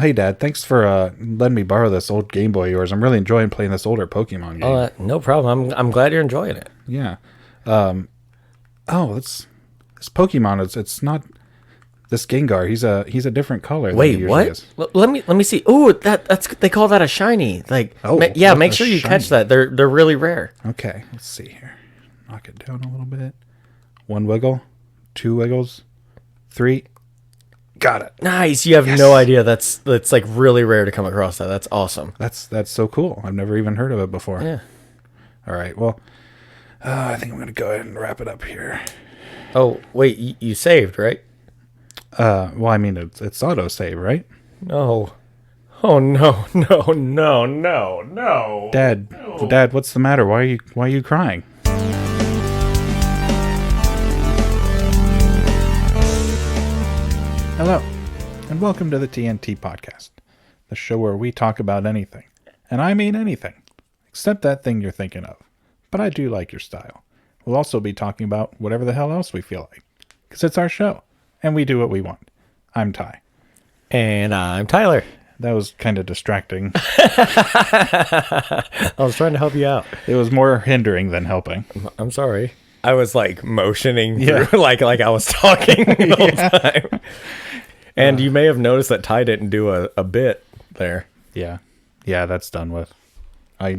Hey, Dad. Thanks for letting me borrow this old Game Boy of yours. I'm really enjoying playing this older Pokemon game. No problem. I'm glad you're enjoying it. Yeah. This Pokemon. It's not this Gengar. He's a different color. Than he Wait, usually what? is. Let me see. Ooh, that's they call that a shiny. Like, Oh, make a sure you shiny. catch that. They're really rare. Okay. Let's see here. Knock it down a little bit. 1 wiggle, 2 wiggles, 3. Got it. Nice. You have no idea. That's like really rare to come across that. That's awesome. That's so cool. I've never even heard of it before. Yeah. All right. Well, I think I'm gonna go ahead and wrap it up here. Oh wait, you saved, right? Well, I mean it's auto save, right? No. Oh no, no. Dad, what's the matter? Why are you crying? Hello, and welcome to the TNT Podcast, the show where we talk about anything, and I mean anything, except that thing you're thinking of. But I do like your style. We'll also be talking about whatever the hell else we feel like, because it's our show, and we do what we want. I'm Ty. And I'm Tyler. That was kind of distracting. I was trying to help you out. It was more hindering than helping. I'm sorry. I was like motioning through, like I was talking the whole time. And you may have noticed that Ty didn't do a bit there. Yeah, that's done with. I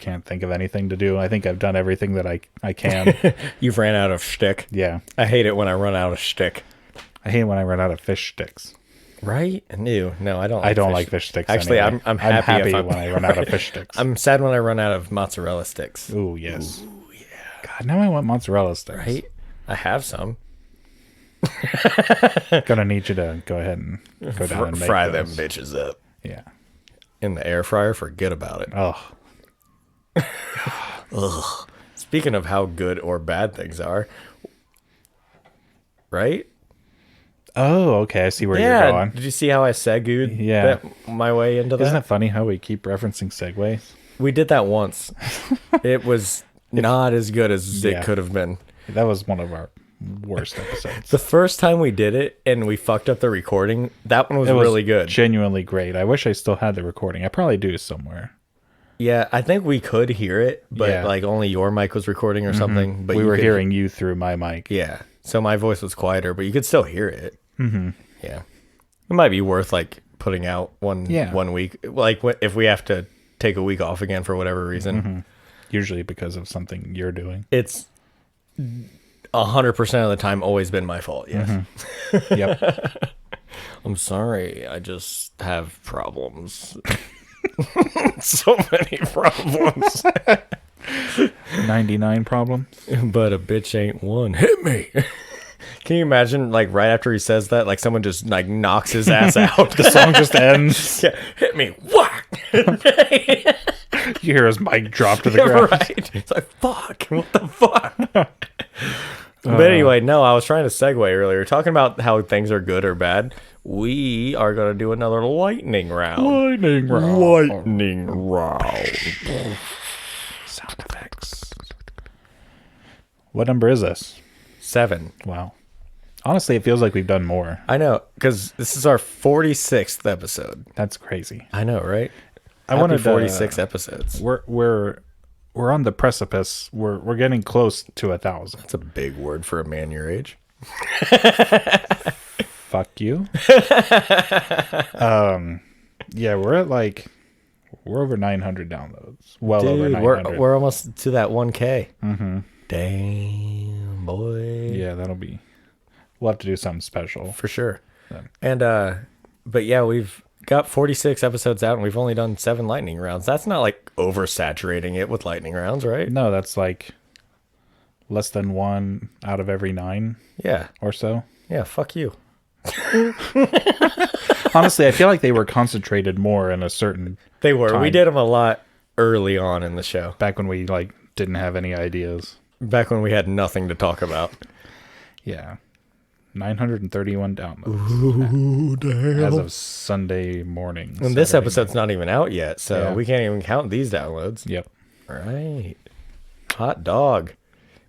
can't think of anything to do. I think I've done everything that I can. You've ran out of shtick. Yeah. I hate it when I run out of shtick. I hate when I run out of fish sticks. Right? No, I don't. Like I don't like fish sticks. Actually, anyway. I'm happy when I run out of fish sticks. I'm sad when I run out of mozzarella sticks. Ooh, yes. Ooh, yeah. God, now I want mozzarella sticks. Right? I have some. Gonna need you to go ahead and go down and make fry those. them bitches up. Yeah. In the air fryer, forget about it. Oh. Ugh. Speaking of how good or bad things are, right? Oh, okay. I see where you're going. Did you see how I segued my way into that? Isn't it funny how we keep referencing segues? We did that once. It was not as good as it could have been. That was one of our worst episodes. The first time we did it and we fucked up the recording, that one was really good. Genuinely great. I wish I still had the recording. I probably do somewhere. Yeah, I think we could hear it, but like only your mic was recording or something. But we were hearing you through my mic. Yeah, so my voice was quieter, but you could still hear it. Mm-hmm. Yeah, it might be worth like putting out one week, like if we have to take a week off again for whatever reason. Mm-hmm. Usually because of something you're doing. It's 100% of the time always been my fault. Yes. Mm-hmm. Yep. I'm sorry. I just have problems. So many problems. 99 problems. But a bitch ain't one. Hit me. Can you imagine, like, right after he says that, like, someone just, like, knocks his ass out? The song just ends. Yeah, hit me. Whack! You hear his mic drop to the ground. Right. It's like, fuck. What the fuck? But anyway, no, I was trying to segue earlier. Talking about how things are good or bad. We are going to do another lightning round. Lightning round. Lightning round. Sound effects. What number is this? 7. Wow. Honestly, it feels like we've done more. I know, because this is our 46th episode. That's crazy. I know, right? I wanted 46 episodes. We're on the precipice. We're getting close to 1,000. That's a big word for a man your age. Fuck you. Yeah, we're over 900 downloads. Well, dude, over 900. We're almost to that 1K. Mm-hmm. Damn, boy. Yeah, we'll have to do something special for sure. Yeah. And but yeah, we've got 46 episodes out and we've only done 7 lightning rounds. That's not like oversaturating it with lightning rounds, right? No, that's like less than 1 out of every 9. Yeah. Or so. Yeah, fuck you. Honestly, I feel like they were concentrated more in a certain They were. time. We did them a lot early on in the show. Back when we like didn't have any ideas. Back when we had nothing to talk about. Yeah. 931 downloads. Ooh, damn. As of Sunday morning. And this episode's not even out yet, so we can't even count these downloads. Yep. Right. Hot dog.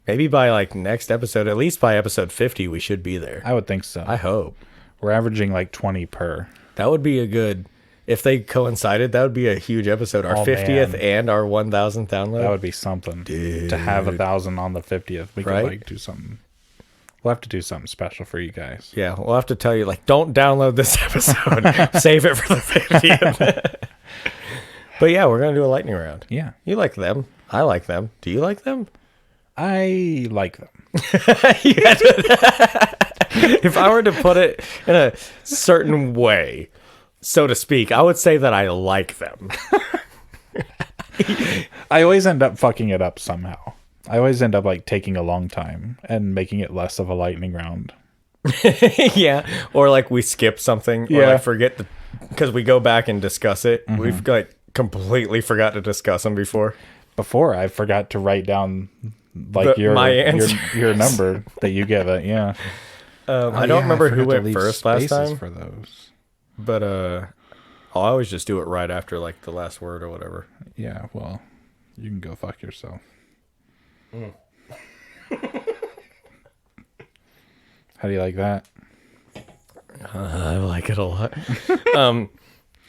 Maybe by like next episode, at least by episode 50, we should be there. I would think so. I hope. We're averaging like 20 per. That would be a good. If they coincided, that would be a huge episode. Our 50th man. and our 1000th download. That would be something. Dude. To have 1,000 on the 50th. We could Right? like do something. We'll have to do something special for you guys. Yeah, we'll have to tell you, like, don't download this episode. Save it for the 50th. But yeah, we're going to do a lightning round. Yeah. You like them. I like them. Do you like them? I like them. If I were to put it in a certain way, so to speak, I would say that I like them. I always end up fucking it up somehow. I always end up like taking a long time and making it less of a lightning round. Yeah, or like we skip something, or Yeah. like forget the, because we go back and discuss it. We've like completely forgot to discuss them before. Before I forgot to write down like My answers. your number that you give it. Yeah. I don't remember who went first last time, for those. but I'll always just do it right after like the last word or whatever. Yeah. Well, you can go fuck yourself. How do you like that? I like it a lot.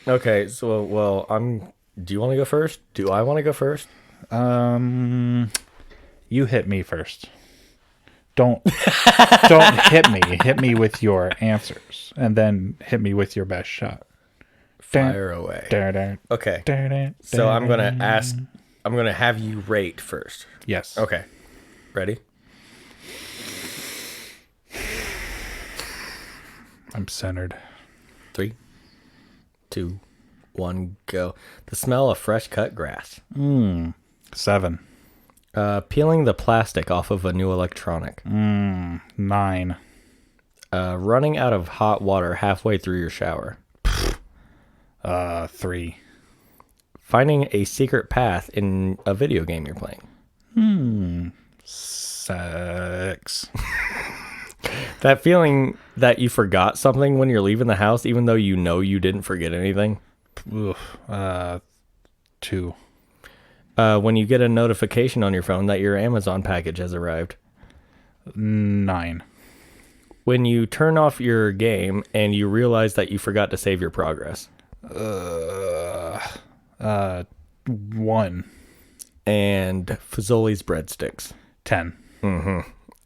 Okay, so well, do you want to go first? Do I want to go first? You hit me first. Don't hit me. Hit me with your answers, and then hit me with your best shot. Fire away. Okay. So I'm gonna ask. I'm gonna have you rate first. Yes. Okay. Ready? I'm centered. 3, 2, 1, go. The smell of fresh cut grass. 7. Peeling the plastic off of a new electronic. 9. Running out of hot water halfway through your shower. 3. Finding a secret path in a video game you're playing. 6. That feeling that you forgot something when you're leaving the house, even though you know you didn't forget anything. Oof. 2. When you get a notification on your phone that your Amazon package has arrived. 9. When you turn off your game and you realize that you forgot to save your progress. 1. And Fazoli's breadsticks. 10.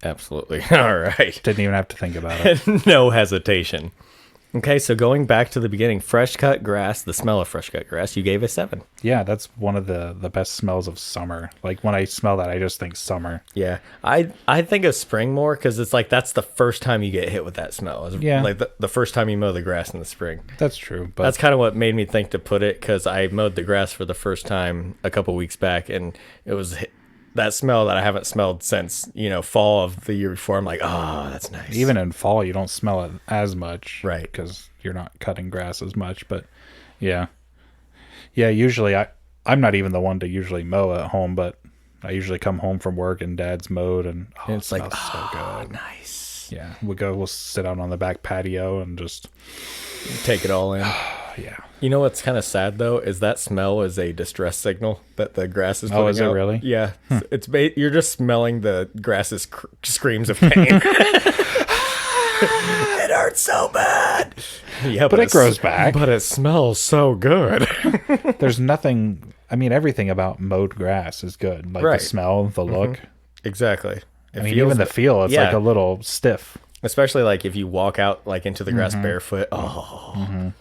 Absolutely. All right. Didn't even have to think about it. No hesitation. Okay, so going back to the beginning, fresh cut grass, the smell of fresh cut grass, you gave a 7. Yeah, that's one of the best smells of summer. Like when I smell that, I just think summer. Yeah, I think of spring more because it's like that's the first time you get hit with that smell. It's Yeah. like the first time you mow the grass in the spring. That's true. But That's kind of what made me think to put it, because I mowed the grass for the first time a couple weeks back, and it was that smell that I haven't smelled since, fall of the year before. I'm like, oh, that's nice. even in fall, you don't smell it as much. Right. Because you're not cutting grass as much. But yeah. Yeah, usually I'm not even the one to usually mow at home, but I usually come home from work and Dad's mowed, and it's like, so good. nice. Yeah, we'll sit out on the back patio and just Take it all in. yeah. You know what's kind of sad though is that smell is a distress signel that the grass is putting is it out. really? Yeah, it's you're just smelling the grass's screams of pain. It hurts so bad. Yeah, But it grows back. But it smells so good. There's nothing. I mean, everything about mowed grass is good. Like Right. the smell, the look. Exactly. I mean, even the feel. It's like a little stiff. Especially like if you walk out like into the grass barefoot. Oh.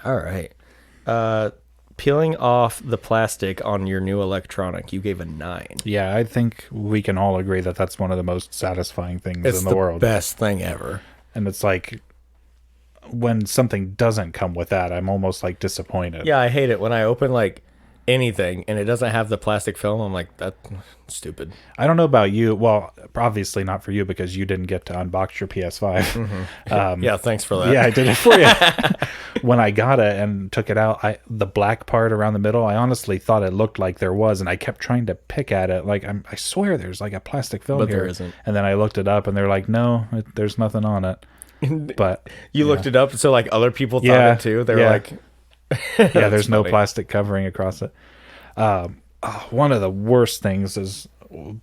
All right. Peeling off the plastic on your new electronic, you gave a 9. Yeah, I think we can all agree that that's one of the most satisfying things It's in the world. Best thing ever. And it's like when something doesn't come with that, I'm almost like disappointed. Yeah, I hate it when I open like anything and it doesn't have the plastic film. I'm like, that's stupid. I don't know about you. Well, obviously not for you because you didn't get to unbox your PS5. Yeah, thanks for that. Yeah, I did it for you. When I got it and took it out, the black part around the middle, I honestly thought it looked like there was, and I kept trying to pick at it. Like, I swear there's like a plastic film But here. there isn't. And then I looked it up, and they're like, no, there's nothing on it. But You looked it up, so like other people thought Yeah, it too. They were yeah. like, yeah, there's no funny. plastic covering across it. One of the worst things is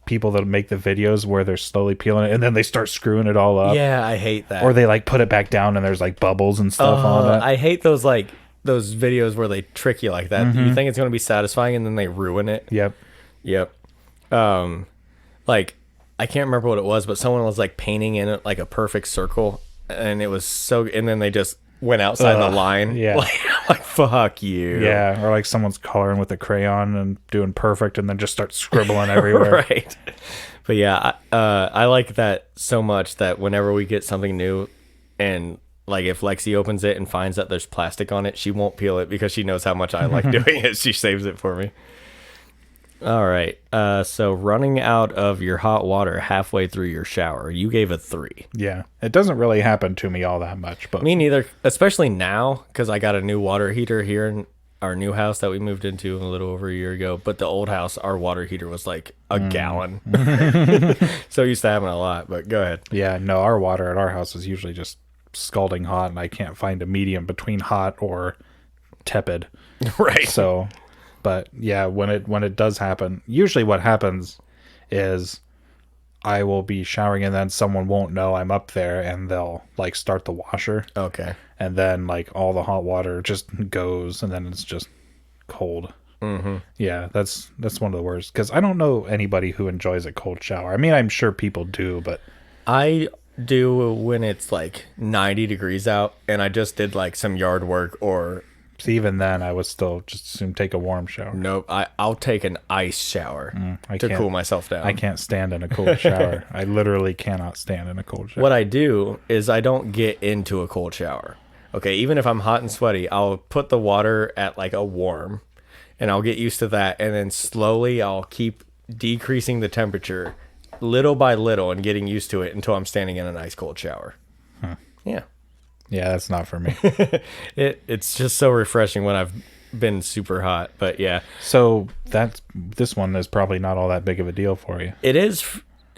people that make the videos where they're slowly peeling it and then they start screwing it all up. Yeah, I hate that. Or they like put it back down and there's like bubbles and stuff on it. I hate those videos where they trick you like that. You think it's going to be satisfying and then they ruin it. Yep. Like I can't remember what it was, but someone was like painting in it like a perfect circle, and it was so. And then they just went outside the line. Yeah. Like fuck you. Yeah. Or like someone's coloring with a crayon and doing perfect, and then just start scribbling everywhere. Right. But yeah, I like that so much that whenever we get something new, and like if Lexi opens it and finds that there's plastic on it, she won't peel it because she knows how much I like doing it. She saves it for me. All right. So running out of your hot water halfway through your shower, you gave a 3. Yeah. It doesn't really happen to me all that much, but Me neither, especially now because I got a new water heater here in our new house that we moved into a little over a year ago. But the old house, our water heater was like a gallon. So used to having a lot, but go ahead. yeah, no, our water at our house is usually just scalding hot, and I can't find a medium between hot or tepid. Right. So, but yeah, when it does happen, usually what happens is I will be showering and then someone won't know I'm up there and they'll like start the washer. Okay. And then like all the hot water just goes and then it's just cold. Mm-hmm. Yeah, that's one of the worst because I don't know anybody who enjoys a cold shower. I mean, I'm sure people do, but I do when it's like 90 degrees out and I just did like some yard work or even then I would still just assume take a warm shower. nope, I'll take an ice shower to cool myself down. I can't stand in a cold shower. I literally cannot stand in a cold shower. What I do is I don't get into a cold shower. Okay, even if I'm hot and sweaty, I'll put the water at like a warm and I'll get used to that, and then slowly I'll keep decreasing the temperature little by little and getting used to it until I'm standing in an ice cold shower. Yeah. Yeah, that's not for me. It's just so refreshing when I've been super hot, but yeah. So this one is probably not all that big of a deal for you. It is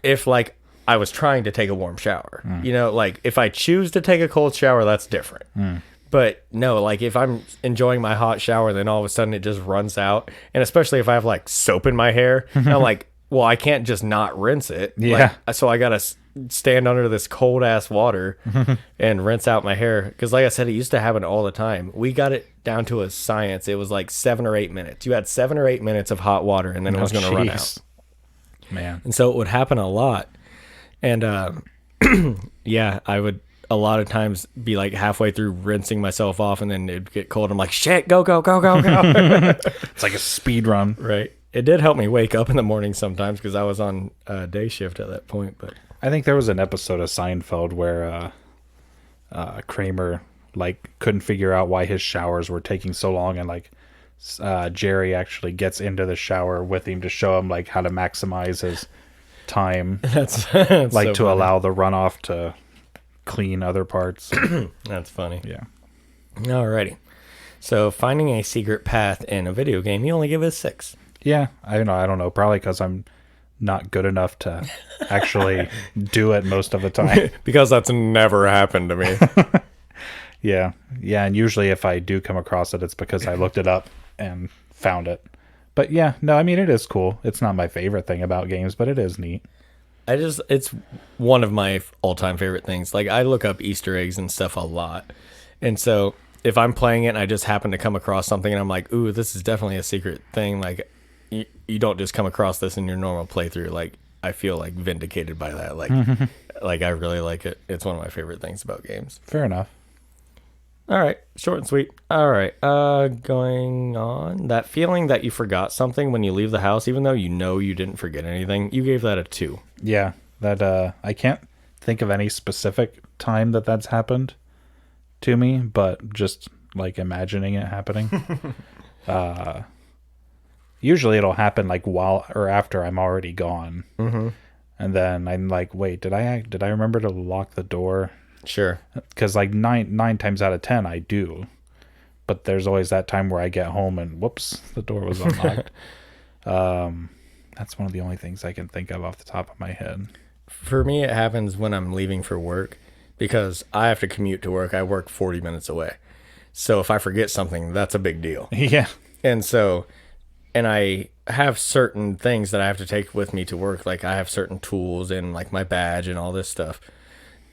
if like I was trying to take a warm shower. You know, like if I choose to take a cold shower, that's different. But no, like if I'm enjoying my hot shower, then all of a sudden it just runs out. And especially if I have like soap in my hair, I'm like, well, I can't just not rinse it. Yeah. Like, so I got to stand under this cold ass water and rinse out my hair. Because like I said, it used to happen all the time. We got it down to a science. It was like 7 or 8 minutes. You had 7 or 8 minutes of hot water and then it was going to run out. Man. And so it would happen a lot. And yeah, I would a lot of times be like halfway through rinsing myself off and then it'd get cold. I'm like, shit, go. It's like a speed run. Right. It did help me wake up in the morning sometimes because I was on day shift at that point. But I think there was an episode of Seinfeld where Kramer like couldn't figure out why his showers were taking so long, and like Jerry actually gets into the shower with him to show him like how to maximize his time, that's like so to funny. allow the runoff to clean other parts. That's funny. Yeah. Alrighty. So finding a secret path in a video game, you only give it a 6. Yeah, I don't know. Probably because I'm not good enough to actually do it most of the time. Because that's never happened to me. Yeah, and usually if I do come across it, it's because I looked it up and found it. But yeah, no, I mean, it is cool. It's not my favorite thing about games, but it is neat. It's one of my all-time favorite things. Like, I look up Easter eggs and stuff a lot. And so if I'm playing it and I just happen to come across something and I'm like, ooh, this is definitely a secret thing, like, you don't just come across this in your normal playthrough. Like, I feel like vindicated by that. Like, like I really like it. It's one of my favorite things about games. Fair enough. All right, short and sweet. All right, going on. That feeling that you forgot something when you leave the house, even though you know you didn't forget anything, you gave that a 2. Yeah, that I can't think of any specific time that's happened to me, but just like imagining it happening. Usually it'll happen like while or after I'm already gone. Mm-hmm. And then I'm like, wait, did I remember to lock the door? Sure. Because like nine times out of 10 I do, but there's always that time where I get home and whoops, the door was unlocked. That's one of the only things I can think of off the top of my head. For me, it happens when I'm leaving for work because I have to commute to work. I work 40 minutes away. So if I forget something, that's a big deal. Yeah. And so, and I have certain things that I have to take with me to work. Like I have certain tools and like my badge and all this stuff.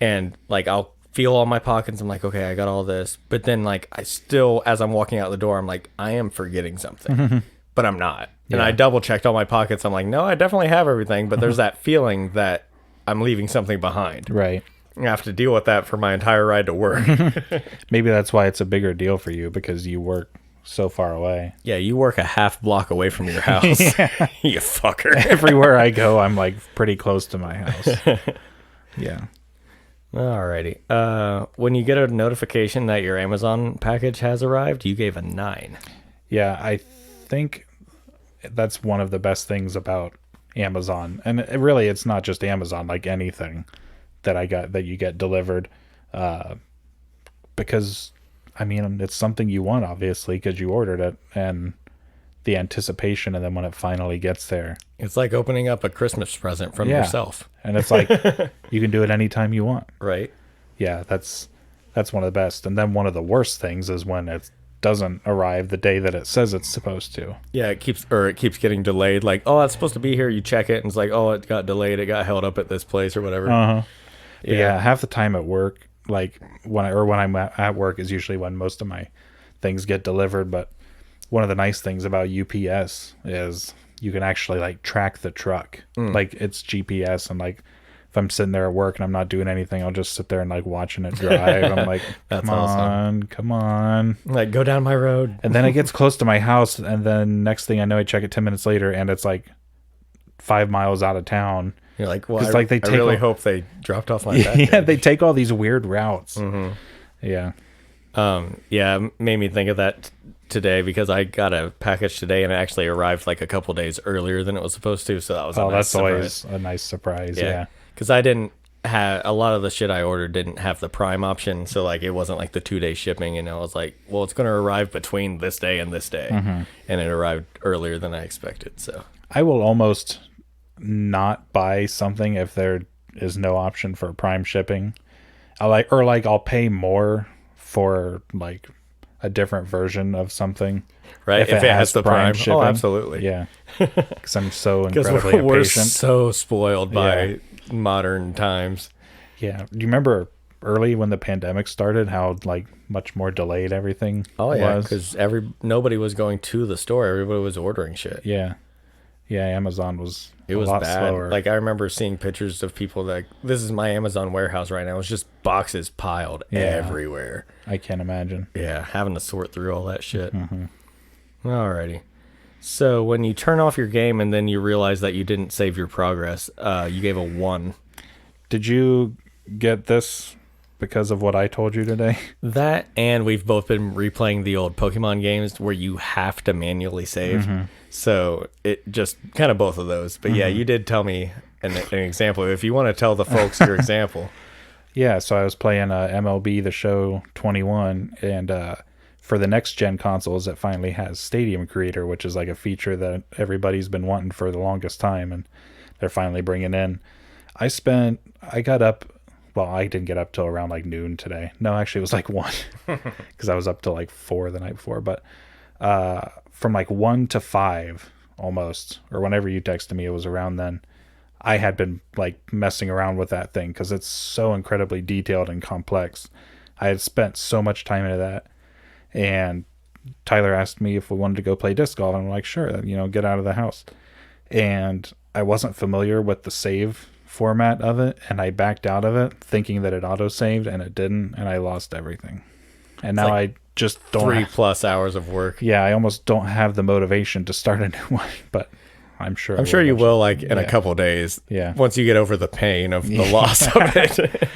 And like I'll feel all my pockets. I'm like, okay, I got all this. But then like I still, as I'm walking out the door, I'm like, I am forgetting something, but I'm not. And I double checked all my pockets. I'm like, no, I definitely have everything. But there's that feeling that I'm leaving something behind. Right. I have to deal with that for my entire ride to work. Maybe that's why it's a bigger deal for you, because you work so far away. Yeah, you work a half block away from your house. You fucker. Everywhere I go, I'm like pretty close to my house. Yeah. Alrighty. When you get a notification that your Amazon package has arrived, you gave a 9. Yeah, I think that's one of the best things about Amazon. And really, it's not just Amazon, like anything that you get delivered. Because, I mean, it's something you want, obviously, because you ordered it. And the anticipation, and then when it finally gets there. It's like opening up a Christmas present from yourself. And it's like, you can do it anytime you want. Right. Yeah, that's one of the best. And then one of the worst things is when it doesn't arrive the day that it says it's supposed to. Yeah, it keeps getting delayed. Like, oh, it's supposed to be here. You check it, and it's like, oh, it got delayed. It got held up at this place or whatever. Yeah, half the time at work, like when I'm at work is usually when most of my things get delivered. But one of the nice things about UPS is you can actually like track the truck. Like it's GPS, and like if I'm sitting there at work and I'm not doing anything, I'll just sit there and like watching it drive. I'm like, come on. Like, go down my road. And then it gets close to my house, and then next thing I know, I check it 10 minutes later, and it's like 5 miles out of town. You're like, well, like I really hope they dropped off my package. Yeah, they take all these weird routes. Yeah. Yeah, it made me think of that today because I got a package today and it actually arrived like a couple days earlier than it was supposed to. So that was that's always a nice surprise. Yeah. Because I didn't have a lot of the shit I ordered didn't have the Prime option. So like it wasn't like the 2-day shipping. And I was like, well, it's going to arrive between this day and this day. And it arrived earlier than I expected. So I will almost not buy something if there is no option for Prime shipping. I'll pay more for like a different version of something, right? If it has the Prime shipping. Oh, absolutely. Yeah, because I'm so incredibly we're impatient. So spoiled by modern times. Yeah, do you remember early when the pandemic started, how like much more delayed everything? Oh yeah, because nobody was going to the store; everybody was ordering shit. Yeah, Amazon was. It was bad. Slower. Like I remember seeing pictures of people that this is my Amazon warehouse right now. It's just boxes piled everywhere. I can't imagine. Yeah, having to sort through all that shit. Alrighty. So when you turn off your game and then you realize that you didn't save your progress, you gave a 1. Did you get this because of what I told you today? That, and we've both been replaying the old Pokemon games where you have to manually save. So it just kind of both of those. But yeah, you did tell me an example. If you want to tell the folks your example. Yeah, so I was playing MLB The Show 21, and for the next gen consoles, it finally has Stadium Creator, which is like a feature that everybody's been wanting for the longest time, and they're finally bringing in. I got up, well, I didn't get up till around like noon today. No, actually it was like 1, because I was up till like 4 the night before, but from like 1 to 5 almost, or whenever you texted me, it was around then. I had been like messing around with that thing because it's so incredibly detailed and complex. I had spent so much time into that, and Tyler asked me if we wanted to go play disc golf, and I'm like, sure, get out of the house. And I wasn't familiar with the save format of it, and I backed out of it thinking that it auto-saved, and it didn't, and I lost everything. And now I just don't 3+ hours of work. Yeah, I almost don't have the motivation to start a new one, but I'm sure you will, like in a couple of days. Yeah, once you get over the pain of the loss of it.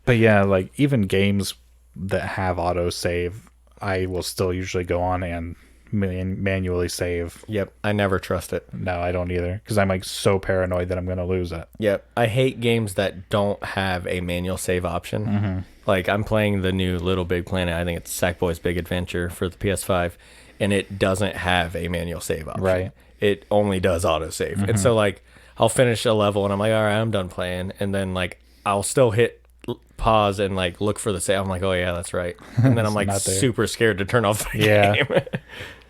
But yeah, like even games that have autosave, I will still usually go on and manually save. Yep, I never trust it. No, I don't either, because I'm like so paranoid that I'm going to lose it. Yep, I hate games that don't have a manual save option. Like I'm playing the new Little Big Planet. I think it's Sackboy's Big Adventure for the PS5, and it doesn't have a manual save option. Right. It only does autosave. And so like I'll finish a level and I'm like, all right, I'm done playing. And then like I'll still hit pause and like look for the save. I'm like, oh yeah, that's right. And then I'm like not there. super scared to turn off the Yeah. game.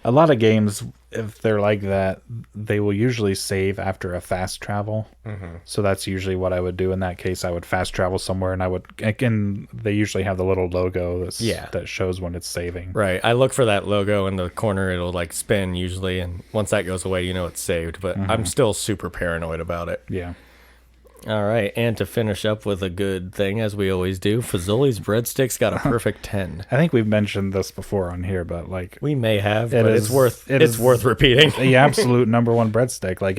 A lot of games, if they're like that, they will usually save after a fast travel. So that's usually what I would do in that case. I would fast travel somewhere, and I would, again, they usually have the little logo that shows when it's saving. Right. I look for that logo in the corner. It'll like spin usually. And once that goes away, you know it's saved. But I'm still super paranoid about it. Yeah. All right. And to finish up with a good thing, as we always do, Fazoli's Breadsticks got a perfect 10. I think we've mentioned this before on here, but like We may have, It but is- it's it is- worth repeating. the absolute number one breadstick. Like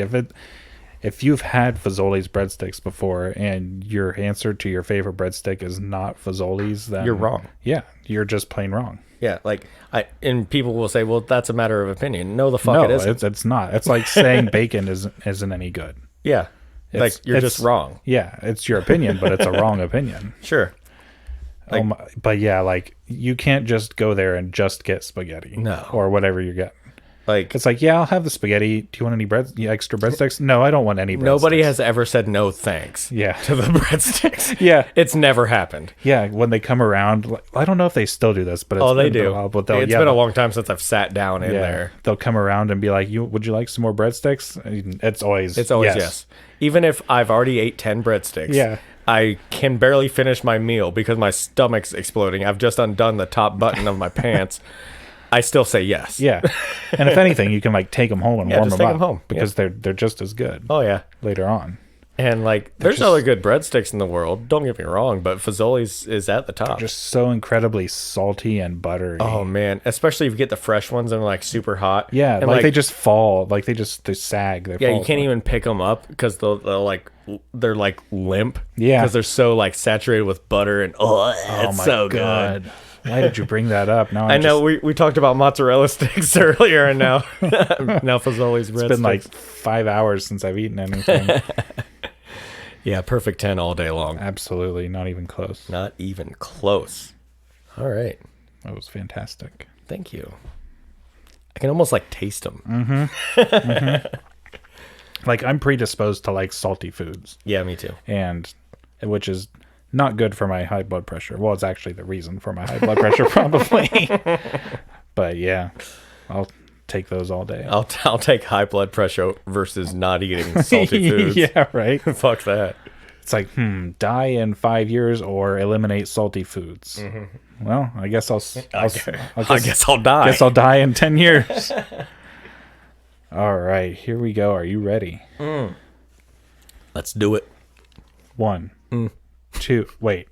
if you've had Fazoli's breadsticks before and your answer to your favorite breadstick is not Fazoli's, then You're wrong. Yeah, you're just plain wrong. Yeah, like and people will say, "Well, that's a matter of opinion." No, the fuck it No, isn't. it's not. It's like saying bacon isn't any good. Yeah, like you're just wrong. Yeah, it's your opinion, but it's a wrong opinion. Sure. Like, But yeah, like you can't just go there and just get spaghetti. No. Or whatever you get. like It's like, yeah, I'll have the spaghetti. Do you want any extra breadsticks? No, I don't want any breadsticks. nobody has ever said no thanks. Yeah. To the breadsticks. Yeah. It's never happened. Yeah, when they come around, like, I don't know if they still do this, but it's They been do. a while, but It's been a long time since I've sat down in there. They'll come around and be like, would you like some more breadsticks? It's always Yes. Even if I've already ate 10 breadsticks, Yeah. I can barely finish my meal because my stomach's exploding. I've just undone the top button of my pants. I still say yes. Yeah. And if anything, you can like take them home and warm just them take up 'em home. because they're just as good Oh yeah. later on. And like, there's just- other good breadsticks in the world. Don't get me wrong, but Fazoli's is at the top. Just so incredibly salty and buttery. Oh man, especially if you get the fresh ones and they're like super hot. Yeah, and like they just fall, like they sag. They yeah, fall you can't apart. even pick them up because they're like limp. Yeah. because they're so like saturated with butter and it's my so God. good. Why did you bring that up? Now I know we talked about mozzarella sticks earlier, and now Fazoli's breadsticks. It's been like 5 hours since I've eaten anything. yeah, perfect 10 all day long. Absolutely, not even close. Not even close. All right, That was fantastic. thank you. I can almost like taste them. Like I'm predisposed to like salty foods, Yeah, me too. and which is not good for my high blood pressure. Well, it's actually the reason for my high blood pressure, probably. But yeah, I'll take those all day. I'll take high blood pressure versus not eating salty foods. Yeah, right. Fuck that. It's like, die in 5 years or eliminate salty foods. Well, I guess I'll I guess I'll die. Guess I'll die in 10 years. All right, here we go. Are you ready? Let's do it. 1, 2, wait.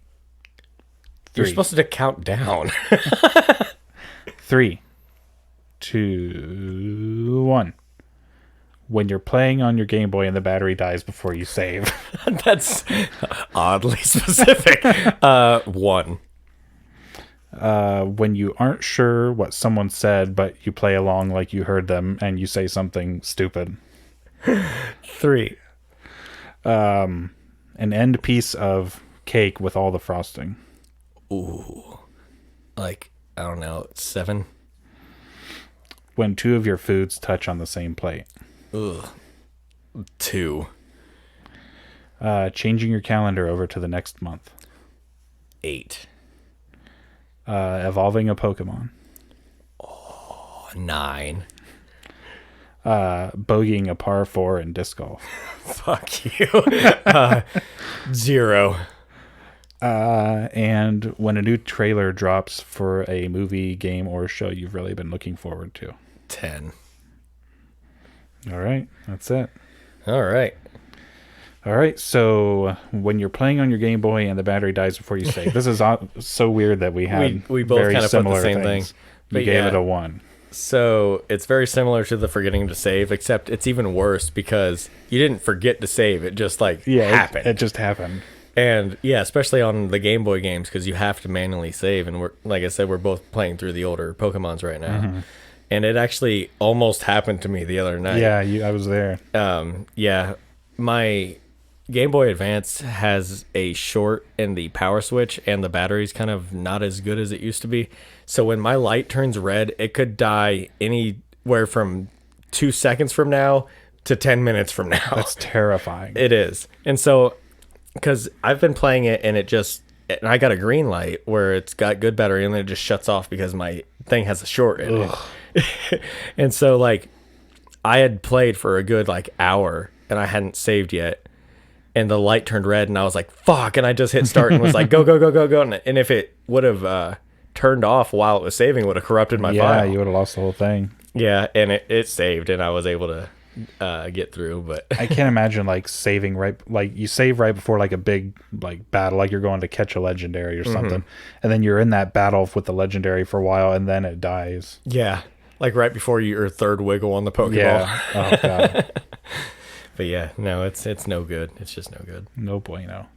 You're 3, supposed to count down. 3, 2, 1. When you're playing on your Game Boy and the battery dies before you save. That's oddly specific. 1. When you aren't sure what someone said, but you play along like you heard them and you say something stupid. 3. An end piece of cake with all the frosting. Ooh. Like, I don't know, 7. When 2 of your foods touch on the same plate. Ugh. 2. Changing your calendar over to the next month. 8. Evolving a Pokemon. 9. Bogeying a par 4 in disc golf. Fuck you. 0. And when a new trailer drops for a movie, game, or show you've really been looking forward to. 10. All right, that's it. All right. All right, so when you're playing on your Game Boy and the battery dies before you save, this is so weird that we had We both very kind of put the similar same things. thing. You But gave yeah. it a 1. So it's very similar to the forgetting to save, except it's even worse because you didn't forget to save. It just like happened. It just happened. And yeah, especially on the Game Boy games because you have to manually save. And we're like I said, we're both playing through the older Pokemons right now. And it actually almost happened to me the other night. Yeah, I was there. Yeah, my Game Boy Advance has a short in the power switch, and the battery's kind of not as good as it used to be. So when my light turns red, it could die anywhere from 2 seconds from now to 10 minutes from now. That's terrifying. It is. And so, because I've been playing it and it just and I got a green light where it's got good battery, and then it just shuts off because my thing has a short in it. And so like I had played for a good like hour and I hadn't saved yet, and the light turned red, and I was like, fuck, and I just hit start and was like, go, go, go, go, go. And if it would have turned off while it was saving, it would have corrupted my file. Yeah, you would have lost the whole thing. Yeah, and it saved, and I was able to get through. But I can't imagine like saving like you save right before like a big like battle, like you're going to catch a legendary or something, and then you're in that battle with the legendary for a while, and then it dies. yeah, like right before your third wiggle on the Pokeball. Yeah. Oh god. But yeah, no, it's no good. It's just no good. No bueno.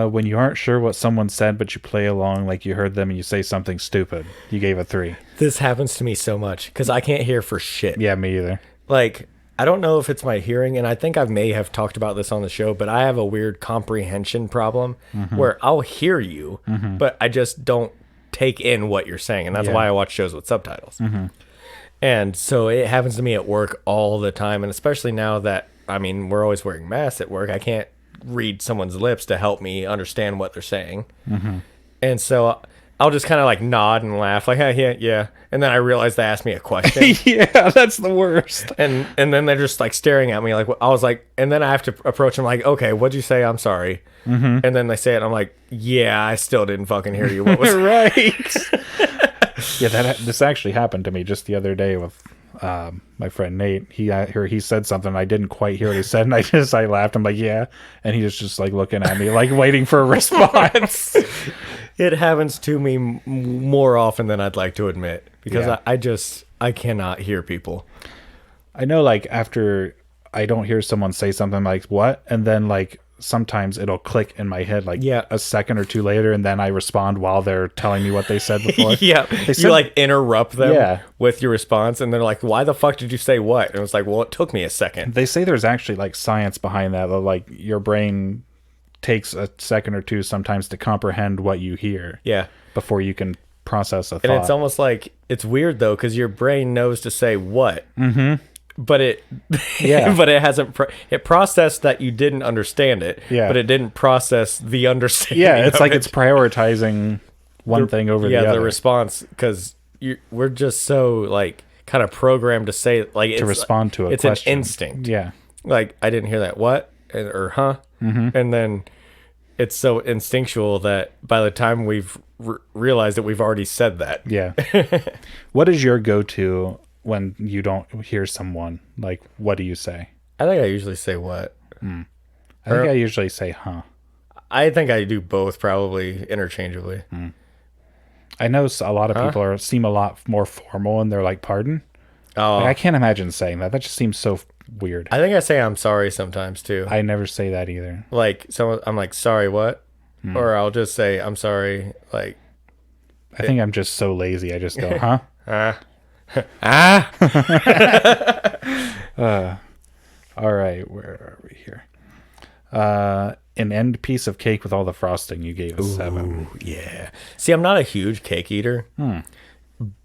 When you aren't sure what someone said, but you play along like you heard them and you say something stupid, you gave a 3. This happens to me so much because I can't hear for shit. Yeah, me either. Like, I don't know if it's my hearing, and I think I may have talked about this on the show, but I have a weird comprehension problem where I'll hear you, but I just don't take in what you're saying, and that's why I watch shows with subtitles. And so it happens to me at work all the time, and especially now that, I mean, we're always wearing masks at work, I can't read someone's lips to help me understand what they're saying. And so I'll just kind of like nod and laugh like, yeah. And then I realize they asked me a question. Yeah, that's the worst. And then they're just like staring at me like, I was like, and then I have to approach them like, okay, what'd you say? I'm sorry. And then they say it, and I'm like, yeah, I still didn't fucking hear you. What was right? Yeah, this actually happened to me just the other day with my friend Nate. He said something, I didn't quite hear what he said, and I laughed. I'm like, yeah, and he was just like looking at me like waiting for a response. It happens to me more often than I'd like to admit because I cannot hear people. I know, like after I don't hear someone say something like what, and then like sometimes it'll click in my head like a second or two later, and then I respond while they're telling me what they said before. You like interrupt them with your response, and they're like, why the fuck did you say what? And it's like, well, it took me a second. They say there's actually like science behind that, like your brain takes a second or two sometimes to comprehend what you hear before you can process a thought. And it's almost like, it's weird though, because your brain knows to say what, but it but it hasn't it processed that you didn't understand it, but it didn't process the understanding. It's like it's prioritizing one thing over the other. The response, because we're just so like kind of programmed to say like to respond to a question. It's an instinct. Like, I didn't hear that, what, or huh, and then it's so instinctual that by the time we've realized that we've already said that. What is your go-to when you don't hear someone? Like, what do you say? I think I usually say what. I think I usually say huh. I think I do both, probably interchangeably. I know a lot of people seem a lot more formal, and they're like, pardon? Like, I can't imagine saying that. That just seems so weird. I think I say I'm sorry sometimes too. I never say that either. Like, I'm like, sorry, what? Or I'll just say, I'm sorry. Like, I think I'm just so lazy. I just go, huh? All right, where are we here? An end piece of cake with all the frosting, you gave a 7. Yeah. See, I'm not a huge cake eater,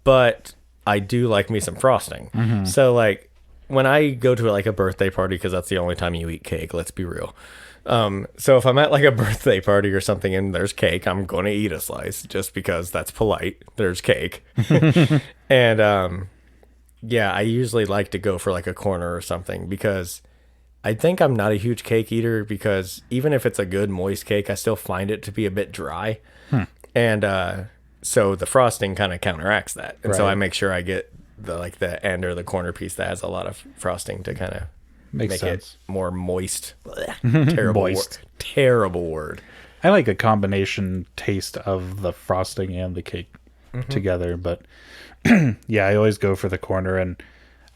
but I do like me some frosting. So like when I go to like a birthday party, because that's the only time you eat cake, let's be real. So if I'm at like a birthday party or something and there's cake, I'm going to eat a slice just because that's polite. There's cake. And I usually like to go for like a corner or something, because I think I'm not a huge cake eater, because even if it's a good moist cake, I still find it to be a bit dry. And so the frosting kind of counteracts that. And so I make sure I get the end or the corner piece that has a lot of frosting to kind of make it more moist. Terrible moist. Terrible word. I like a combination taste of the frosting and the cake together, but I always go for the corner, and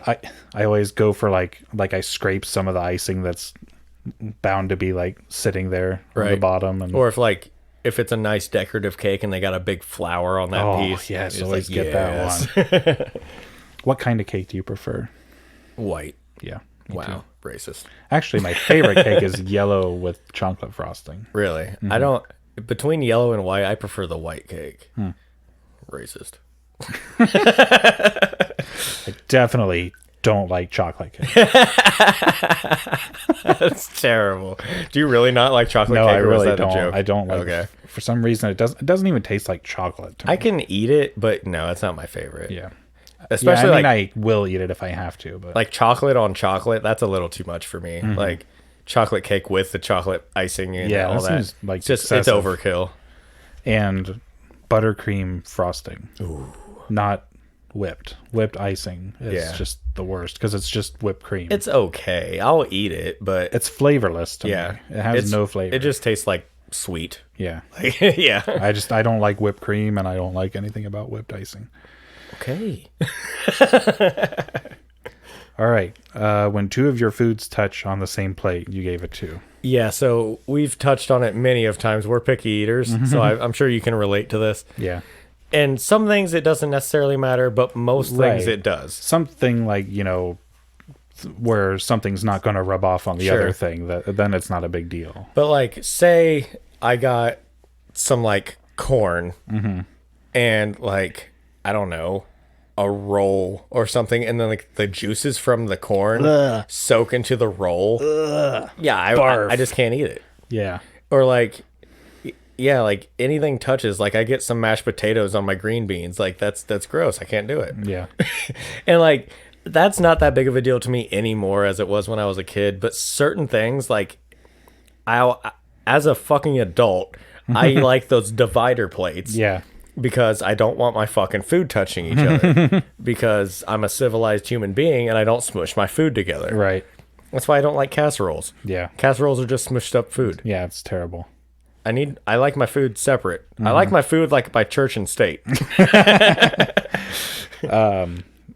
I always go for like I scrape some of the icing that's bound to be like sitting there on the bottom, and or if it's a nice decorative cake and they got a big flower on that piece. Yes, always get that one. What kind of cake do you prefer? White. Yeah. Wow. Racist. Actually, my favorite cake is yellow with chocolate frosting. Really? I don't. Between yellow and white, I prefer the white cake. Racist. I definitely don't like chocolate cake. That's terrible. Do you really not like chocolate No, cake? I Or was really that don't. a joke? I don't like. Okay. For some reason, it doesn't even taste like chocolate to me. I can eat it, but no, it's not my favorite. Yeah. Especially I mean, like I will eat it if I have to, but like chocolate on chocolate. That's a little too much for me. Mm-hmm. Like chocolate cake with the chocolate icing and Yeah, all that that. seems like It's just excessive. it's overkill. and buttercream frosting. Ooh. Not whipped. Whipped icing is just the worst because it's just whipped cream. It's okay. I'll eat it, but It's flavorless to yeah, me. It has no flavor. It just tastes like sweet. yeah. Like, yeah. I don't like whipped cream and I don't like anything about whipped icing. Okay. All right. When two of your foods touch on the same plate, you gave it 2. Yeah, so we've touched on it many of times. We're picky eaters, so I'm sure you can relate to this. Yeah. And some things it doesn't necessarily matter, but most things Right. it does. Something like, where something's not going to rub off on the Sure. other thing, then it's not a big deal. But like, say I got some like corn and like, I don't know, a roll or something, and then like the juices from the corn soak into the roll. Yeah, I just can't eat it. Yeah. Or like, yeah, like anything touches. Like I get some mashed potatoes on my green beans. Like that's gross. I can't do it. Yeah. And like that's not that big of a deal to me anymore as it was when I was a kid. But certain things, like as a fucking adult, I like those divider plates. Yeah. Because I don't want my fucking food touching each other. Because I'm a civilized human being and I don't smush my food together. Right. That's why I don't like casseroles. Yeah. Casseroles are just smushed up food. Yeah, it's terrible. I like my food separate. I like my food like by church and state.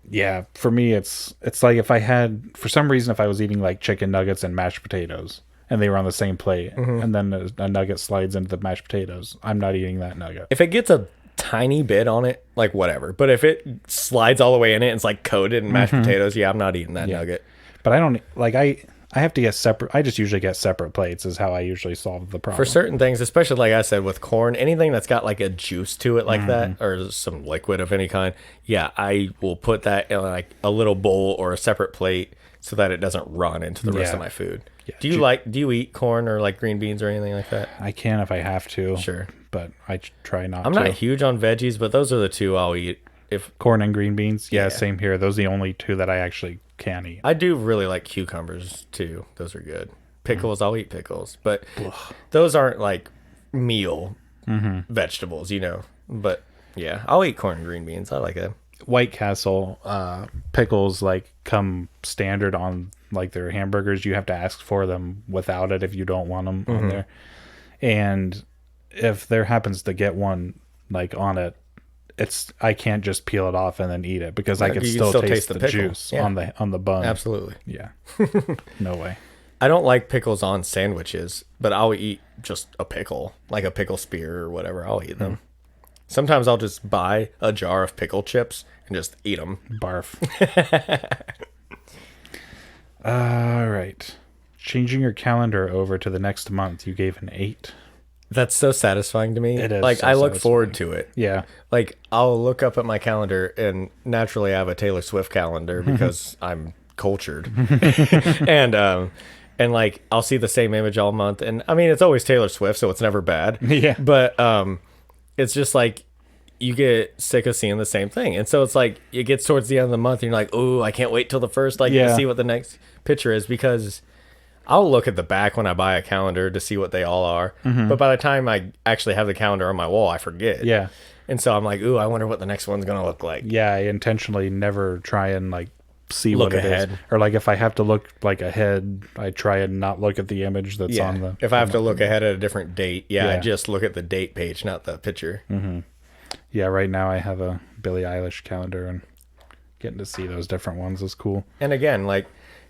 Yeah, for me it's like if I was eating like chicken nuggets and mashed potatoes and they were on the same plate and then a nugget slides into the mashed potatoes, I'm not eating that nugget. If it gets a tiny bit on it, like whatever. But if it slides all the way in it and it's like coated in mashed potatoes, yeah, I'm not eating that nugget. But I don't like I have to get separate. I just usually get separate plates is how I usually solve the problem. For certain things, especially like I said with corn, anything that's got like a juice to it like that or some liquid of any kind, yeah, I will put that in like a little bowl or a separate plate so that it doesn't run into the rest of my food. Yeah. Do you eat corn or like green beans or anything like that? I can if I have to. Sure. But I try not I'm to. not huge on veggies, but those are the two I'll eat. If corn and green beans, yeah, same here. Those are the only two that I actually can eat. I do really like cucumbers too. Those are good. Pickles, I'll eat pickles, but those aren't like meal vegetables, But yeah, I'll eat corn and green beans. I like them. White Castle pickles like come standard on like their hamburgers. You have to ask for them without it if you don't want them on there. And if there happens to get one like on it, I can't just peel it off and then eat it because I can still taste the pickle. juice on the bun. Absolutely. Yeah. No way. I don't like pickles on sandwiches, but I'll eat just a pickle, like a pickle spear or whatever. I'll eat them. Sometimes I'll just buy a jar of pickle chips and just eat them. Barf. All right. Changing your calendar over to the next month, you gave an 8. That's so satisfying to me. It is like so I look satisfying. forward to it. Yeah. Like I'll look up at my calendar and naturally I have a Taylor Swift calendar because I'm cultured. and like I'll see the same image all month and I mean it's always Taylor Swift so it's never bad. Yeah. But it's just like you get sick of seeing the same thing. And so it's like it gets towards the end of the month and you're like, "Oh, I can't wait till the first to see what the next picture is," because I'll look at the back when I buy a calendar to see what they all are. But by the time I actually have the calendar on my wall, I forget. Yeah. And so I'm like, ooh, I wonder what the next one's going to look like. Yeah, I intentionally never try and like see Look what it ahead. is. Or like if I have to look like ahead, I try and not look at the image that's on the... If I have to look ahead at a different date, I Yeah. just look at the date page, not the picture. Yeah, right now I have a Billie Eilish calendar and getting to see those different ones is cool. And again,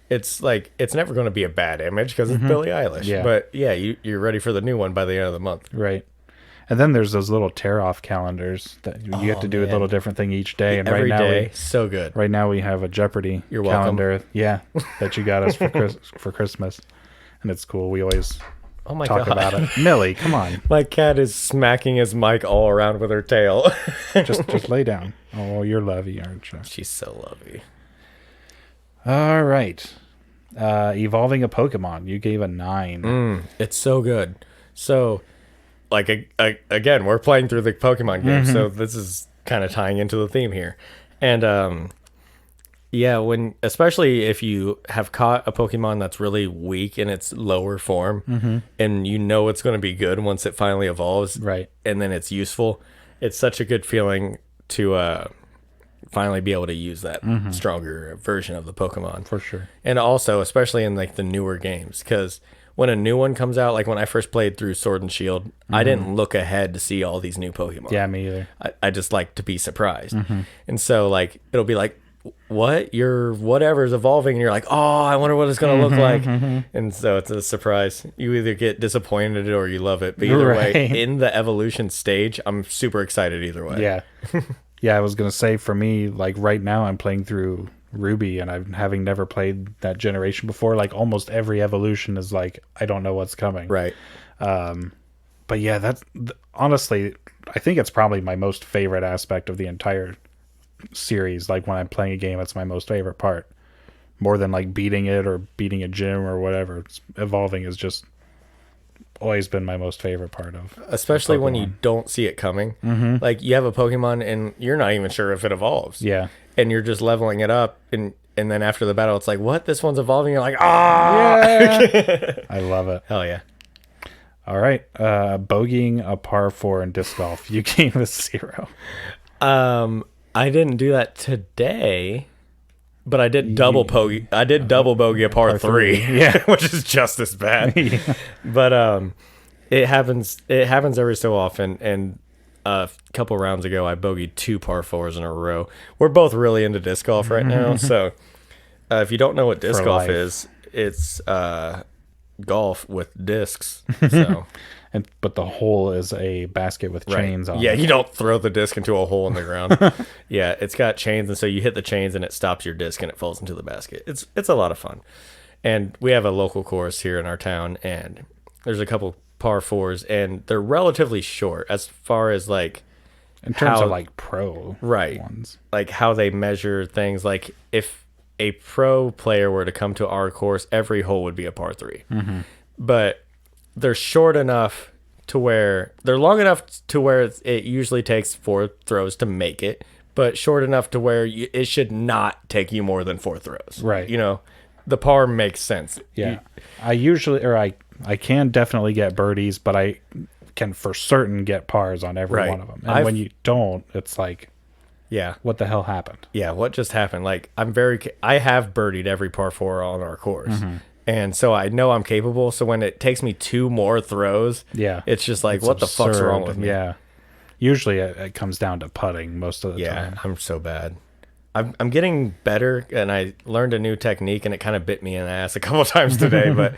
it's never going to be a bad image because it's Billie Eilish. Yeah. But yeah, you're ready for the new one by the end of the month. Right. And then there's those little tear-off calendars that you have to do a little different thing each day. And Every right now day, so good. Right now we have a Jeopardy You're welcome. calendar. Yeah, that you got us for Christmas, and it's cool. We always Oh my talk God. about it. Millie, come on, My cat is smacking his mic all around with her tail. just lay down. Oh, you're lovey, aren't you? She's so lovely. All right. Evolving a Pokemon. You gave a 9. It's so good. So, like, again, we're playing through the Pokemon game, so this is kind of tying into the theme here. And, yeah, especially if you have caught a Pokemon that's really weak in its lower form, and you know it's going to be good once it finally evolves, Right. and then it's useful, it's such a good feeling to finally be able to use that stronger version of the Pokemon. For sure. And also, especially in like the newer games, because when a new one comes out, like when I first played through Sword and Shield, I didn't look ahead to see all these new Pokemon. Yeah, me either. I just like to be surprised. And so like it'll be like, what? Your whatever's evolving, and you're like, oh, I wonder what it's gonna look like. And so it's a surprise. You either get disappointed or you love it. But either way, in the evolution stage, I'm super excited either way. Yeah. Yeah, I was going to say for me, like right now I'm playing through Ruby and I'm having never played that generation before. Like almost every evolution is like, I don't know what's coming. Right. But yeah, honestly, I think it's probably my most favorite aspect of the entire series. Like when I'm playing a game, it's my most favorite part. More than like beating it or beating a gym or whatever. Evolving is just always been my most favorite part of. Especially when you don't see it coming. Like you have a Pokemon and you're not even sure if it evolves. Yeah. And you're just leveling it up, and then after the battle, it's like, what? This one's evolving. You're like, ah! Yeah. I love it. Hell yeah. All right. Bogeying a par 4 in disc golf. You gave a 0. I didn't do that today, but I did double bogey. I did double bogey a par 3. Yeah. Which is just as bad. Yeah. But it happens every so often, and a couple rounds ago I bogeyed 2 par 4s in a row. We're both really into disc golf right now, so if you don't know what disc golf is, it's golf with discs. So But the hole is a basket with chains on yeah, it. you don't throw the disc into a hole in the ground. Yeah, it's got chains, and so you hit the chains and it stops your disc and it falls into the basket. It's a lot of fun. And we have a local course here in our town, and there's a couple par 4s, and they're relatively short as far as like in terms of like pro ones. Like how they measure things. Like if a pro player were to come to our course, every hole would be a par 3. But they're short enough to where they're long enough to where it usually takes 4 throws to make it, but short enough to where it should not take you more than 4 throws. Right. You know, the par makes sense. Yeah. I can definitely get birdies, but I can for certain get pars on every one of them. And when you don't, it's like, yeah, what the hell happened? Yeah, what just happened? Like I have birdied every par 4 on our course. And so I know I'm capable. So when it takes me 2 more throws, it's just like, what the fuck's wrong with me? Yeah. Usually it comes down to putting most of the time. Yeah, I'm so bad. I'm getting better, and I learned a new technique, and it kind of bit me in the ass a couple times today. But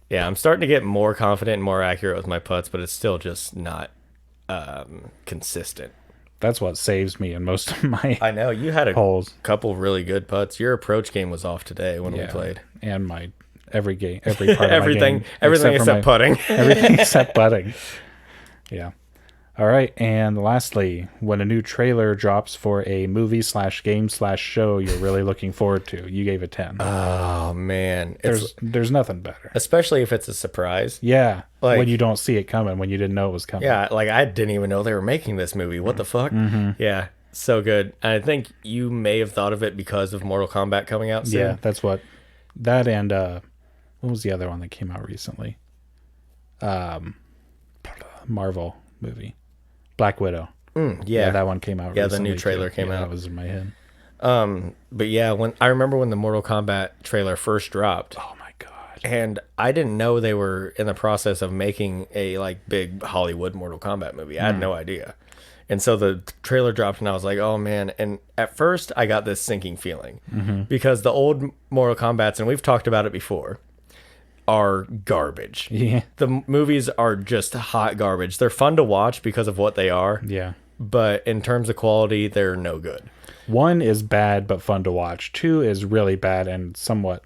yeah, I'm starting to get more confident and more accurate with my putts, but it's still just not consistent. That's what saves me in most of my I know you had a holes. Couple really good putts. Your approach game was off today when we played, and my every part of everything, my game, everything except putting, everything except putting. Yeah. All right, and lastly, when a new trailer drops for a movie/game/show you're really looking forward to, you gave a 10. Oh man, there's nothing better, especially if it's a surprise. Yeah, like when you don't see it coming, when you didn't know it was coming. Yeah, like I didn't even know they were making this movie. What the fuck? Yeah, so good. And I think you may have thought of it because of Mortal Kombat coming out soon. Yeah, that's what that and what was the other one that came out recently? Marvel movie. Black Widow. Yeah, that one came out recently. Yeah, the new trailer came out. That was in my head. But yeah, when I remember when the Mortal Kombat trailer first dropped. Oh my god. And I didn't know they were in the process of making a like big Hollywood Mortal Kombat movie. I had no idea. And so the trailer dropped and I was like, "Oh man." And at first I got this sinking feeling because the old Mortal Kombats, and we've talked about it before, are garbage. Yeah. The movies are just hot garbage. They're fun to watch because of what they are. Yeah. But in terms of quality, they're no good. 1 is bad but fun to watch. 2 is really bad and somewhat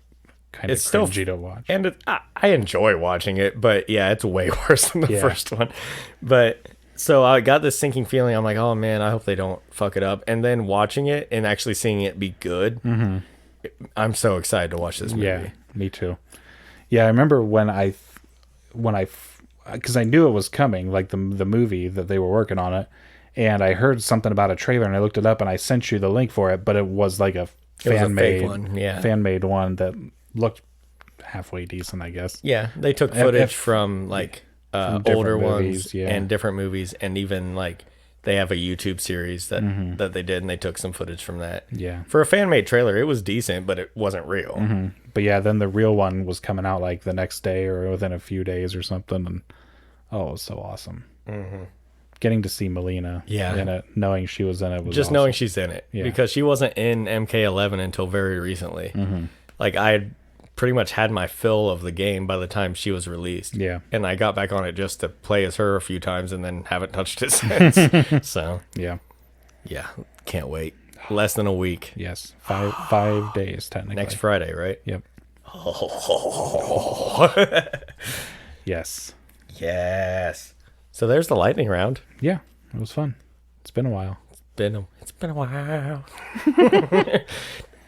kind of cringy to watch. And I enjoy watching it, but yeah, it's way worse than the first one. But so I got this sinking feeling. I'm like, oh man, I hope they don't fuck it up. And then watching it and actually seeing it be good, I'm so excited to watch this movie. Yeah, me too. Yeah, I remember because I knew it was coming, like the movie that they were working on it, and I heard something about a trailer, and I looked it up, and I sent you the link for it, but it was like a fan made one, yeah. fan made one that looked halfway decent, I guess. Yeah, they took footage from like older movies, ones yeah. and different movies, and even like they have a YouTube series that they did, and they took some footage from that. Yeah. For a fan made trailer, it was decent, but it wasn't real. But yeah, then the real one was coming out like the next day or within a few days or something, and it was so awesome. Getting to see Melina in it, knowing she was in it, was Just awesome. knowing she's in it, Yeah. because she wasn't in MK11 until very recently. Like I had pretty much had my fill of the game by the time she was released. Yeah. And I got back on it just to play as her a few times, and then haven't touched it since. So Yeah. yeah, can't wait. Less than a week. Yes. 5 days technically. Next Friday, right? Yep. Yes. Yes. So there's the lightning round. Yeah. It was fun. It's been a while. It's been a while.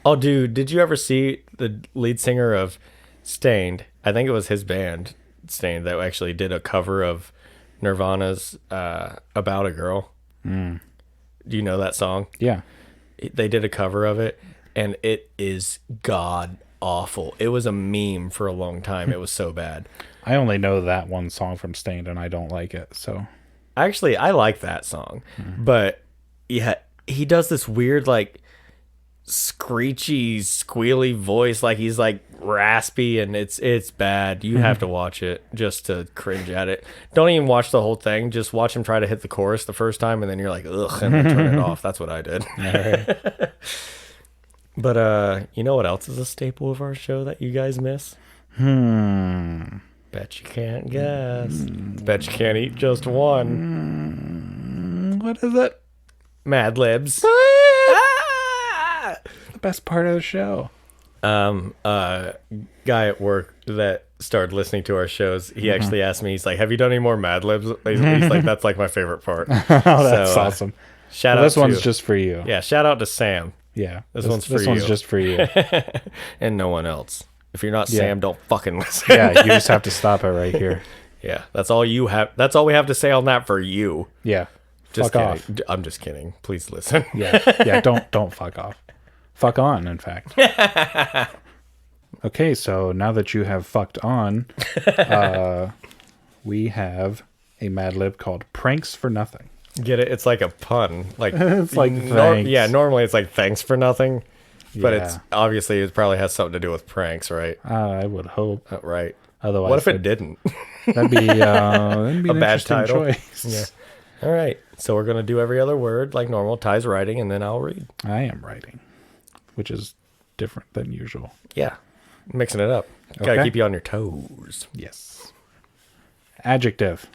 Oh, dude, did you ever see the lead singer of Stained? I think it was his band, Stained, that actually did a cover of Nirvana's About a Girl. Do you know that song? Yeah. They did a cover of it, and it is god awful. It was a meme for a long time. It was so bad. I only know that one song from Stained, and I don't like it. So Actually, I like that song, but yeah, he does this weird like screechy, squealy voice, like he's like raspy, and it's bad. You have to watch it just to cringe at it. Don't even watch the whole thing. Just watch him try to hit the chorus the first time, and then you're like, ugh, and then turn it off. That's what I did. all right. But you know what else is a staple of our show that you guys miss? Bet you can't guess. Bet you can't eat just one. What is it? Mad Libs. The best part of the show. Guy at work that started listening to our shows, he actually asked me, he's like, have you done any more Mad Libs? He's like, that's like my favorite part. Oh, that's So, awesome. Shout Well, out this to, one's just for you. yeah, shout out to Sam. Yeah. This one's for This one's you. just for you. And no one else. If you're not Yeah. Sam, don't fucking listen. Yeah, you just have to stop it right here. Yeah, that's all you have. That's all we have to say on that for you. Yeah. Just Fuck kidding. off. I'm just kidding. Please listen. Yeah. Yeah, don't fuck off. Fuck on, in fact. Okay, so now that you have fucked on, we have a Mad Lib called Pranks for Nothing. Get it? It's like a pun. Like It's like thanks. yeah. Normally it's like thanks for nothing, but it's Yeah. obviously it probably has something to do with pranks, right? I would hope. Right. Otherwise, What if it didn't? that'd be an A bad interesting title. choice. Yeah. All right. So we're gonna do every other word like normal. Ty's writing, and then I'll read. I am writing, which is different than usual. Yeah. Mixing it up. Gotta Okay. keep you on your toes. Yes. Adjective.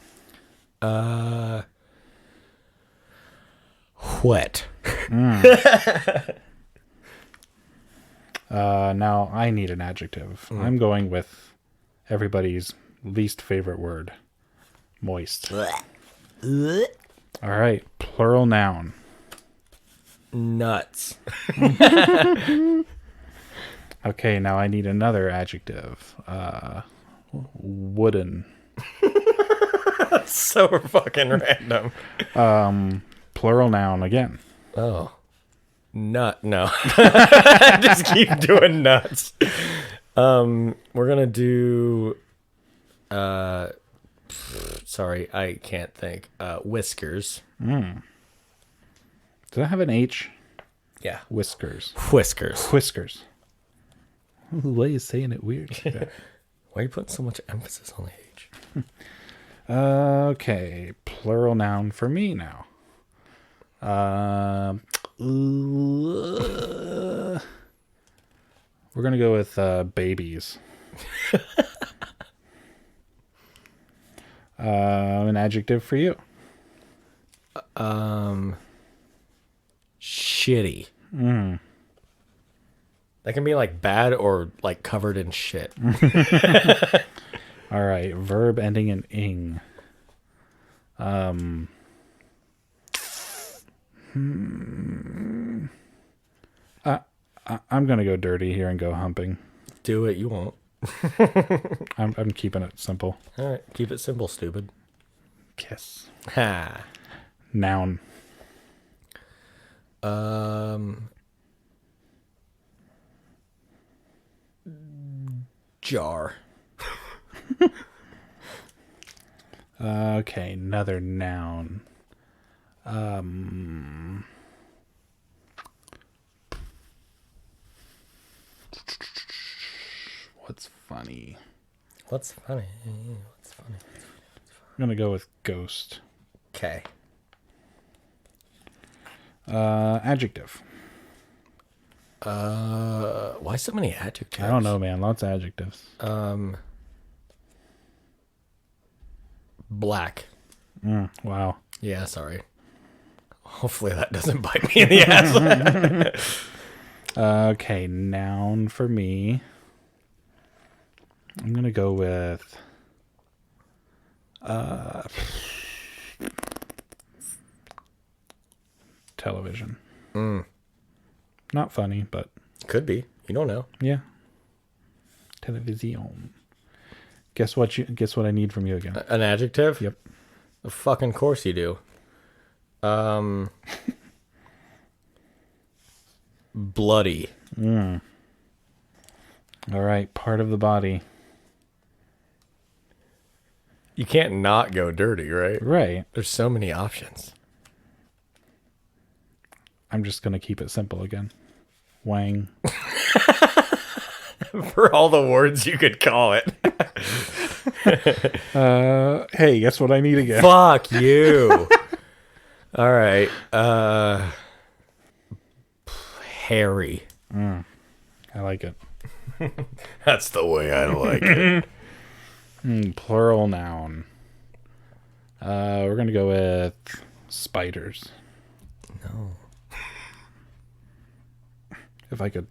Wet. Now I need an adjective. I'm going with everybody's least favorite word. Moist. All right. Plural noun. Nuts. Okay, now I need another adjective. Wooden. So fucking random. Plural noun again. Oh. Nut. No. Just keep doing nuts. We're gonna do sorry, I can't think. Whiskers. Does that have an H? Yeah. Whiskers. Whiskers. Whiskers. Why are you saying it weird like that? Why are you putting so much emphasis on the H? Okay, plural noun for me now. We're gonna go with babies. An adjective for you. Shitty. That can be like bad or like covered in shit. All right, verb ending in ing. I'm going to go dirty here and go humping. Do it. You won't. I'm keeping it simple. All right. Keep it simple, stupid. Kiss. Ha. Noun. Jar. Okay, another noun. What's funny? What's funny? What's funny? I'm going to go with ghost. Okay. Adjective. Why so many adjectives? I don't know, man. Lots of adjectives. Black. Wow. Yeah, sorry. Hopefully that doesn't bite me in the ass. Okay, noun for me. I'm going to go with television. Not funny, but Could be. You don't know. yeah. Television. Guess what I need from you again? An adjective? Yep. Of fucking course you do. Bloody. All right, part of the body. You can't not go dirty, right? Right. There's so many options. I'm just going to keep it simple again. Wang. For all the words you could call it. Hey, guess what I need again? Fuck you. All right. Hairy. I like it. That's the way I like it. Plural noun. We're going to go with spiders. No. If I could,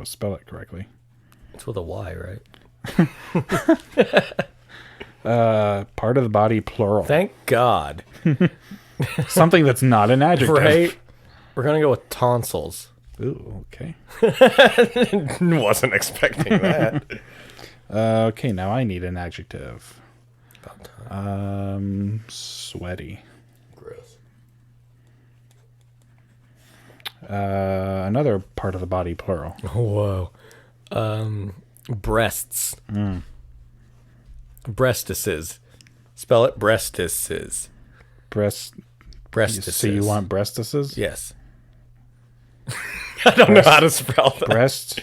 spell it correctly. It's with a Y, right? Part of the body, plural. Thank God. Something that's not an adjective. Right? We're going to go with tonsils. Ooh, okay. Wasn't expecting that. Okay, now I need an adjective. About time. Sweaty. Gross. Another part of the body, plural. Whoa. Breasts. Breastises. Spell it breastises. Breastises. So you want breastises? Yes. I don't know how to spell that. Breast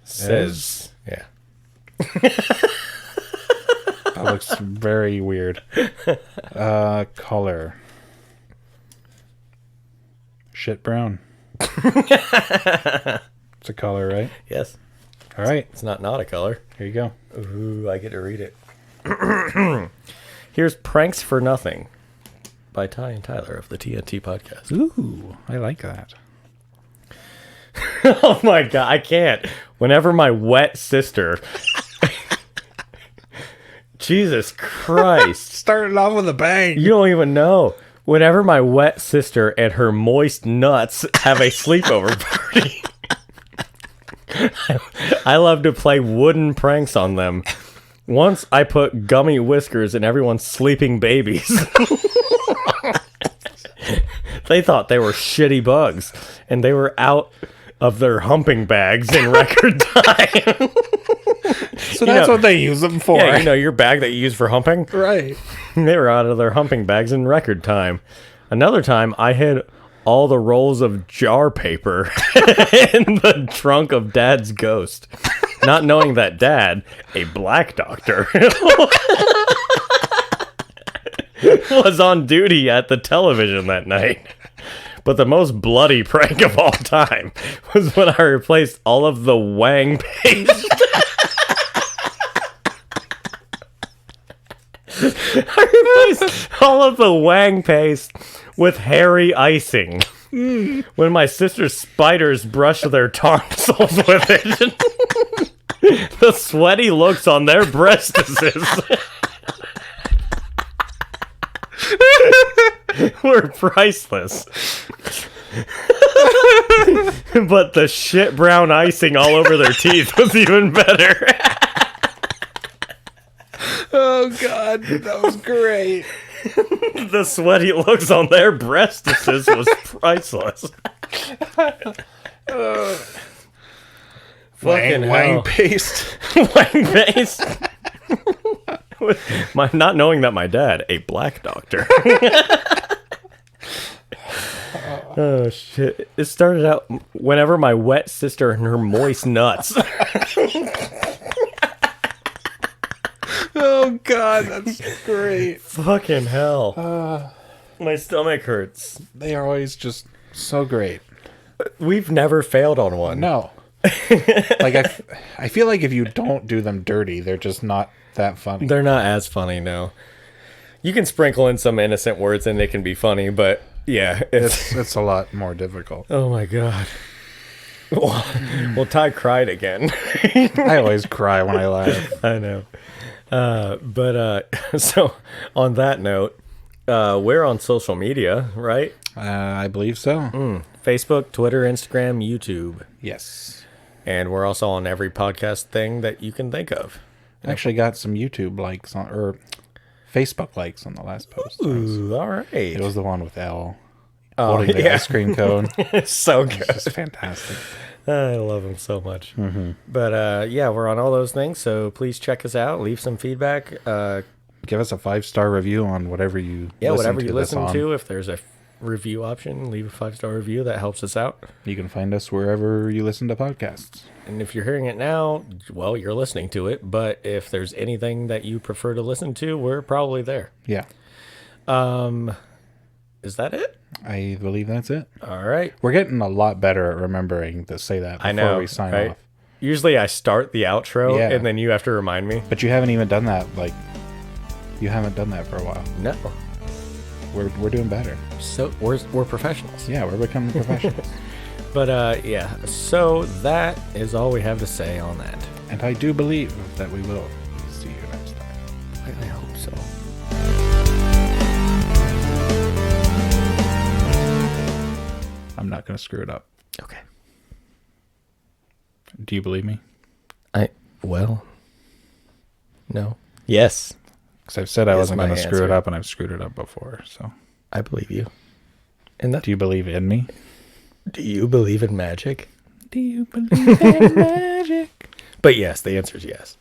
says. Yeah. That looks very weird. Color. Shit brown. It's a color, right? Yes. All right. It's not a color. Here you go. Ooh, I get to read it. Here's Pranks for Nothing by Ty and Tyler of the TNT podcast. Ooh, I like that. Oh my God, I can't. Whenever my wet sister... Jesus Christ. Started off with a bang. You don't even know. Whenever my wet sister and her moist nuts have a sleepover party, I love to play wooden pranks on them. Once I put gummy whiskers in everyone's sleeping babies. They thought they were shitty bugs, and they were out of their humping bags in record time. So that's what they use them for. Yeah, your bag that you use for humping? Right. They were out of their humping bags in record time. Another time, I hid all the rolls of jar paper in the trunk of Dad's Ghost, not knowing that Dad, a black doctor, was on duty at the television that night. But the most bloody prank of all time was when I replaced all of the Wang paste. I replaced all of the Wang paste with hairy icing. When my sister's spiders brushed their tonsils with it. The sweaty looks on their breastises were priceless. But the shit brown icing all over their teeth was even better. Oh God, that was great. The sweaty looks on their breastises was priceless. Fucking Wang paste. Wang paste. Not knowing that my dad, a black doctor. Oh shit! It started out whenever my wet sister and her moist nuts. Oh God, that's great. Fucking hell! My stomach hurts. They are always just so great. We've never failed on one. No. Like I feel like if you don't do them dirty, they're just not that funny. They're not as funny, no. You can sprinkle in some innocent words and they can be funny, but yeah, It's a lot more difficult. oh my god. Well, Ty cried again. I always cry when I laugh. I know. So on that note, we're on social media, right? I believe so. Facebook, Twitter, Instagram, YouTube. Yes. And we're also on every podcast thing that you can think of. I actually got some YouTube likes on, or Facebook likes on the last post. Ooh, all right. It was the one with L holding the ice cream cone. It's so It's good. just fantastic. I love him so much. But yeah, we're on all those things. So please check us out. Leave some feedback. Give us a 5-star review on whatever you Whatever you this listen on. to. If there's a review option, leave a 5-star review. That helps us out. You can find us wherever you listen to podcasts. And if you're hearing it now, well, you're listening to it. But if there's anything that you prefer to listen to, we're probably there. Yeah. Is that it? I believe that's it. All right. We're getting a lot better at remembering to say that before I know. we sign right? off. Usually I start the outro Yeah. and then you have to remind me. But you haven't even done that. Like, you haven't done that for a while. No. We're doing better. So we're professionals. Yeah, we're becoming professionals. But yeah, so that is all we have to say on that. And I do believe that we will see you next time. I hope so. I'm not going to screw it up. Okay. Do you believe me? Well, no. Yes. Because I've said I Is wasn't my going to screw it answer. up, and I've screwed it up before. So, I believe you. And that, do you believe in me? do you believe in magic? Do you believe in magic? But yes, the answer is yes.